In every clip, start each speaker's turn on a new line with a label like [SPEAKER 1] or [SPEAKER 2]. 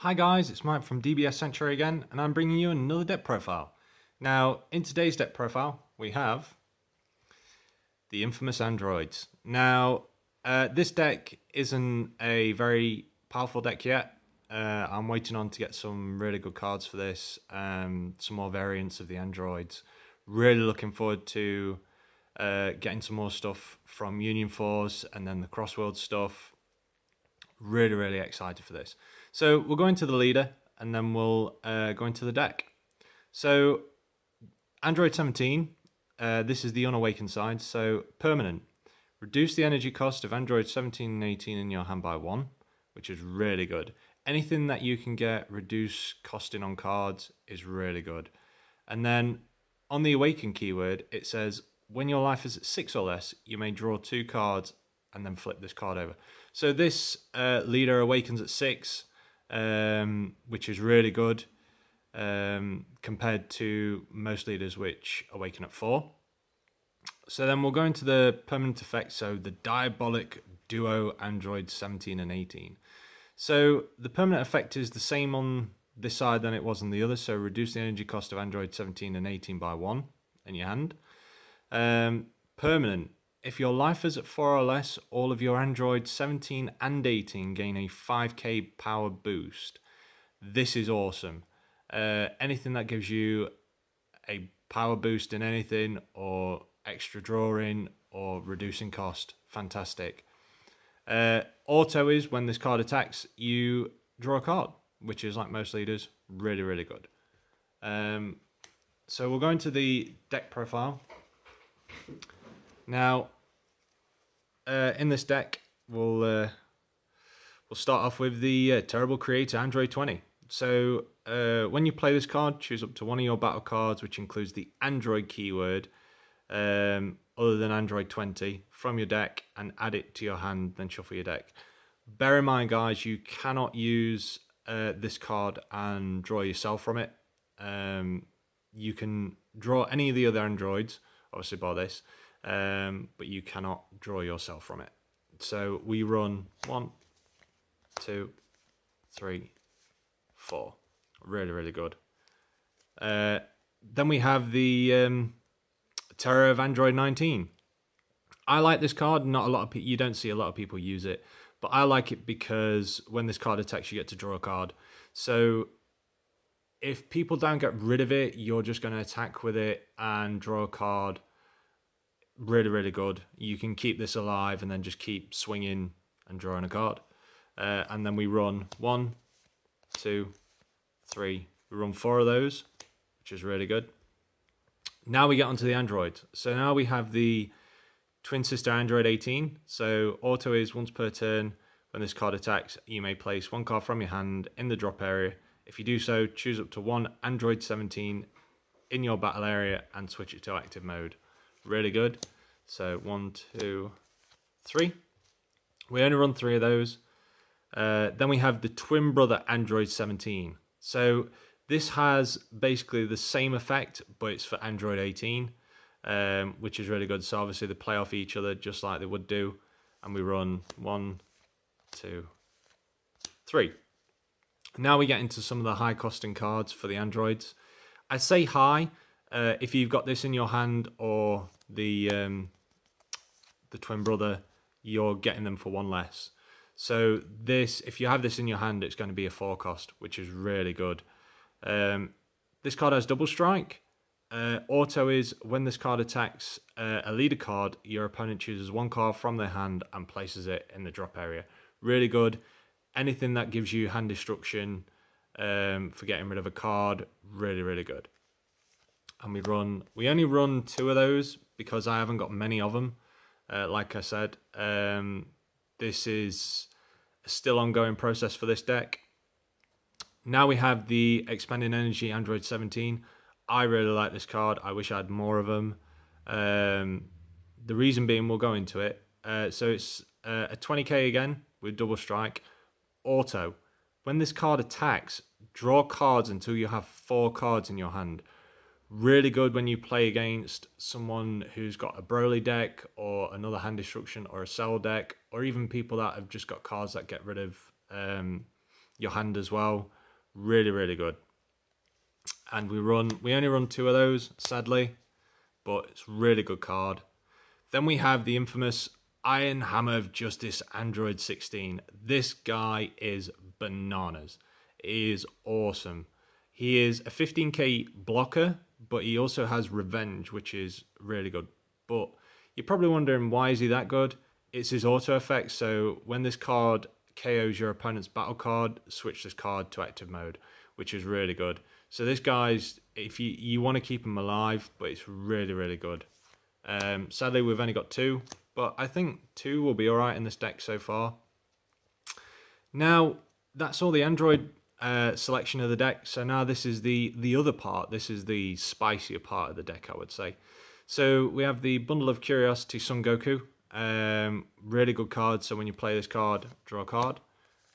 [SPEAKER 1] Hi guys, it's Mike from DBS Sanctuary again, and I'm bringing you another deck profile. Now, in today's deck profile, we have the infamous androids. Now, this deck isn't a very powerful deck yet. I'm waiting on to get some really good cards for this, some more variants of the androids. Really looking forward to getting some more stuff from Union Force and then the Crossworld stuff. Really excited for this. So we'll go into the leader and then we'll go into the deck. So Android 17, this is the unawakened side. So permanent. Reduce the energy cost of Android 17 and 18 in your hand by 1, which is really good. Anything that you can get reduce costing on cards is really good. And then on the awaken keyword, it says when your life is at 6 or less, you may draw 2 cards and then flip this card over. So this leader awakens at 6, which is really good compared to most leaders which awaken at 4. So then we'll go into the permanent effects, so the Diabolic Duo Android 17 and 18. So the permanent effect is the same on this side than it was on the other, so reduce the energy cost of Android 17 and 18 by 1 in your hand. Permanent. If your life is at 4 or less, all of your Android 17 and 18 gain a 5k power boost. This is awesome. Anything that gives you a power boost in anything, or extra drawing, or reducing cost, fantastic. Auto is when this card attacks, you draw a card, which is, like most leaders, really good. So we'll go into the deck profile. Now, in this deck, we'll start off with the Terrible Creator Android 20. So when you play this card, choose up to one of your battle cards, which includes the Android keyword, other than Android 20, from your deck, and add it to your hand, then shuffle your deck. Bear in mind, guys, you cannot use this card and draw yourself from it. You can draw any of the other androids, obviously by this, but you cannot draw yourself from it. So we run 1, 2, 3, 4. Really good. Then we have the Terror of Android 19. I like this card. Not a lot of people. You don't see a lot of people use it, but I like it because when this card attacks, you get to draw a card. So if people don't get rid of it, you're just going to attack with it and draw a card. Really good. You can keep this alive and then just keep swinging and drawing a card. And then we run 1, 2, 3. We run 4 of those, which is really good. Now we get onto the Android. So now we have the Twin Sister Android 18. So auto is once per turn. When this card attacks, you may place 1 card from your hand in the drop area. If you do so, choose up to 1 Android 17 in your battle area and switch it to active mode. Really good. So 1, 2, 3. We only run 3 of those. Then we have the Twin Brother Android 17. So this has basically the same effect, but it's for Android 18, which is really good. So obviously they play off each other just like they would do. And we run 1, 2, 3. Now we get into some of the high costing cards for the androids. I say high if you've got this in your hand, or the Twin Brother, you're getting them for 1 less. So this, if you have this in your hand, it's going to be a 4 cost, which is really good. This card has double strike. Auto is when this card attacks a leader card, your opponent chooses 1 card from their hand and places it in the drop area. Really good. Anything that gives you hand destruction for getting rid of a card, really good. And we only run 2 of those because I haven't got many of them. Like I said, this is a still ongoing process for this deck. Now we have the Expanding Energy Android 17. I really like this card. I wish I had more of them. The reason being, we'll go into it. So it's a 20k again with double strike. Auto. When this card attacks, draw cards until you have 4 cards in your hand. Really good when you play against someone who's got a Broly deck, or another hand destruction, or a Cell deck, or even people that have just got cards that get rid of your hand as well. Really, really good. And we only run 2 of those, sadly, but it's a really good card. Then we have the infamous Iron Hammer of Justice Android 16. This guy is bananas. He is awesome. He is a 15k blocker, but he also has Revenge, which is really good. But you're probably wondering, why is he that good? It's his auto effect, so when this card KOs your opponent's battle card, switch this card to active mode, which is really good. So this guy's, if you want to keep him alive, but it's really, really good. Sadly, we've only got 2, but I think 2 will be alright in this deck so far. Now, that's all the Android selection of the deck. So now this is the other part. This is the spicier part of the deck, I would say. So we have the Bundle of Curiosity Son Goku. Really good card. So when you play this card, draw a card.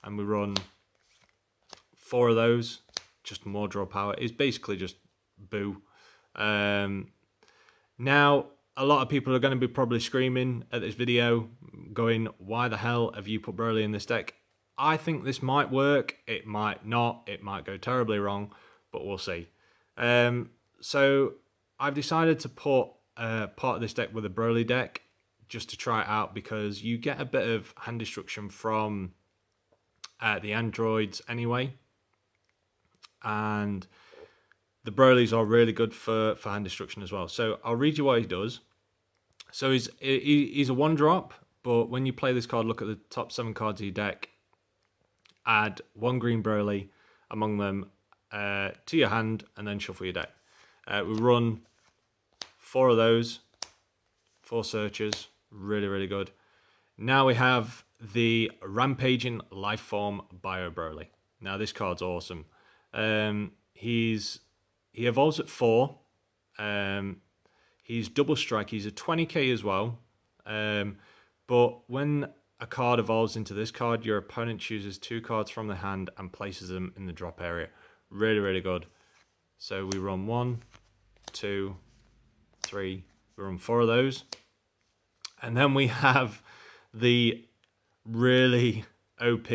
[SPEAKER 1] And we run 4 of those. Just more draw power. It's basically just boo. Now, a lot of people are going to be probably screaming at this video, going, why the hell have you put Broly in this deck? I think this might work. It might not. It might go terribly wrong, but we'll see. So I've decided to put part of this deck with a Broly deck just to try it out, because you get a bit of hand destruction from the androids anyway. And the Brolys are really good for hand destruction as well. So I'll read you what he does. So he's a 1-drop, but when you play this card, look at the top 7 cards of your deck. Add 1 green Broly among them to your hand, and then shuffle your deck. We run 4 of those, 4 searches, really, really good. Now we have the Rampaging Lifeform Bio Broly. Now this card's awesome. He evolves at 4. He's double strike. He's a 20k as well. But when a card evolves into this card, your opponent chooses 2 cards from the hand and places them in the drop area. Really, really good. So we run 1, 2, 3. We run 4 of those. And then we have the really OP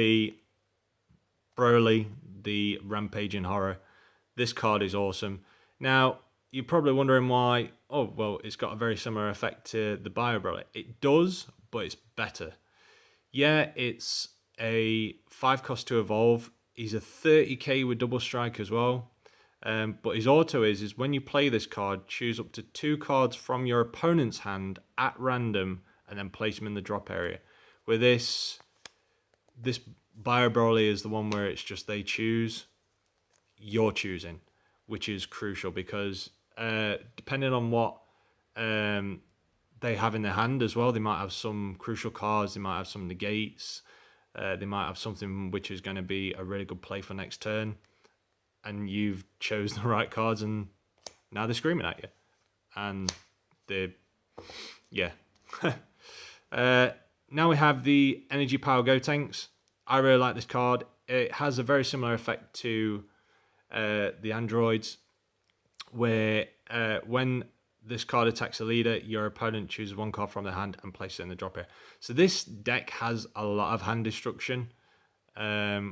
[SPEAKER 1] Broly, the Rampaging Horror. This card is awesome. Now, you're probably wondering why, oh, well, it's got a very similar effect to the Bio Broly. It does, but it's better. Yeah, it's a 5 cost to evolve. He's a 30k with double strike as well. But his auto is when you play this card, choose up to 2 cards from your opponent's hand at random and then place them in the drop area. With this Bio Broly is the one where it's just they choose, you're choosing, which is crucial because depending on what they have in their hand as well, they might have some crucial cards, they might have some negates, they might have something which is going to be a really good play for next turn, and you've chosen the right cards and now they're screaming at you. And yeah. Now we have the Energy Power Gotenks. I really like this card. It has a very similar effect to the androids, where when this card attacks a leader, your opponent chooses 1 card from their hand and places it in the drop area. So this deck has a lot of hand destruction, but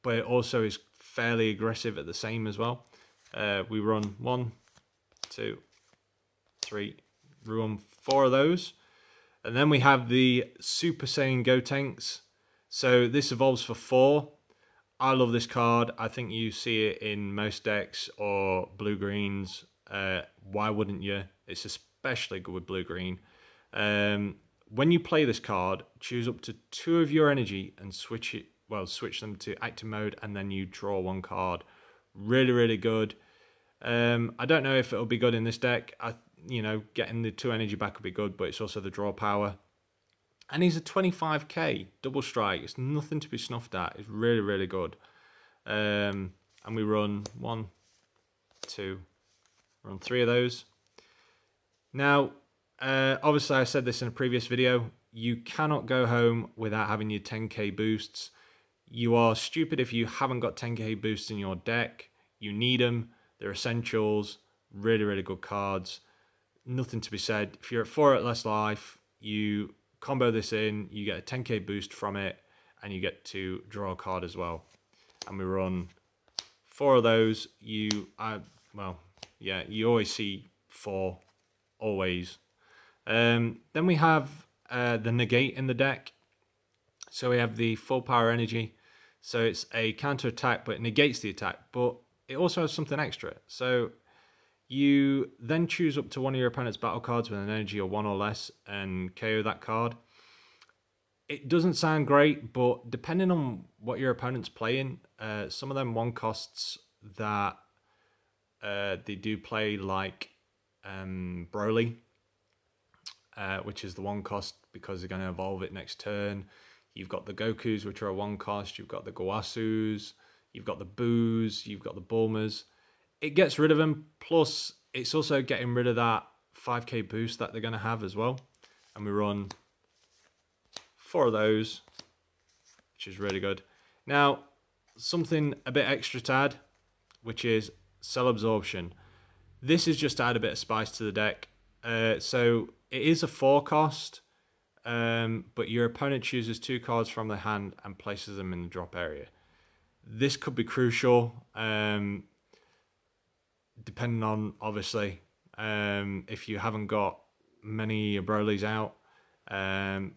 [SPEAKER 1] it also is fairly aggressive at the same as well. We run 1, 2, 3, we run 4 of those. And then we have the Super Saiyan Gotenks. So this evolves for 4. I love this card. I think you see it in most decks or blue-greens. Why wouldn't you? It's especially good with blue-green. When you play this card, choose up to 2 of your energy and switch them to active mode, and then you draw 1 card. Really, really good. I don't know if it'll be good in this deck. Getting the 2 energy back would be good, but it's also the draw power. And he's a 25k double strike. It's nothing to be snuffed at. It's really, really good. And we run 1, 2, run 3 of those. Now, obviously I said this in a previous video. You cannot go home without having your 10k boosts. You are stupid if you haven't got 10k boosts in your deck. You need them. They're essentials. Really, really good cards. Nothing to be said. If you're at 4 at less life, you combo this in, you get a 10k boost from it, and you get to draw a card as well. And we run 4 of those. You always see 4, always. Then we have the negate in the deck. So we have the full power energy. So it's a counter attack, but it negates the attack, but it also has something extra. So you then choose up to one of your opponent's battle cards with an energy of 1 or less and KO that card. It doesn't sound great, but depending on what your opponent's playing, some of them 1 costs that they do play, like Broly, which is the 1 cost because they're going to evolve it next turn. You've got the Gokus, which are a 1 cost. You've got the Gowasus. You've got the Boos. You've got the Bulmas. It gets rid of them. Plus, it's also getting rid of that 5k boost that they're going to have as well. And we run 4 of those, which is really good. Now, something a bit extra to add, which is Cell Absorption. This is just to add a bit of spice to the deck. So it is a 4 cost, but your opponent chooses 2 cards from their hand and places them in the drop area. This could be crucial, depending on, obviously, if you haven't got many Broly's out.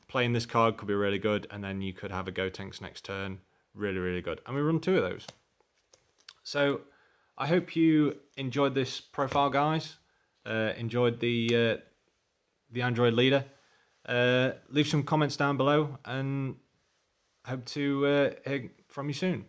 [SPEAKER 1] Playing this card could be really good, and then you could have a Gotenks next turn. Really, really good. And we run 2 of those. So I hope you enjoyed this profile, guys. Enjoyed the Android leader. Leave some comments down below, and hope to hear from you soon.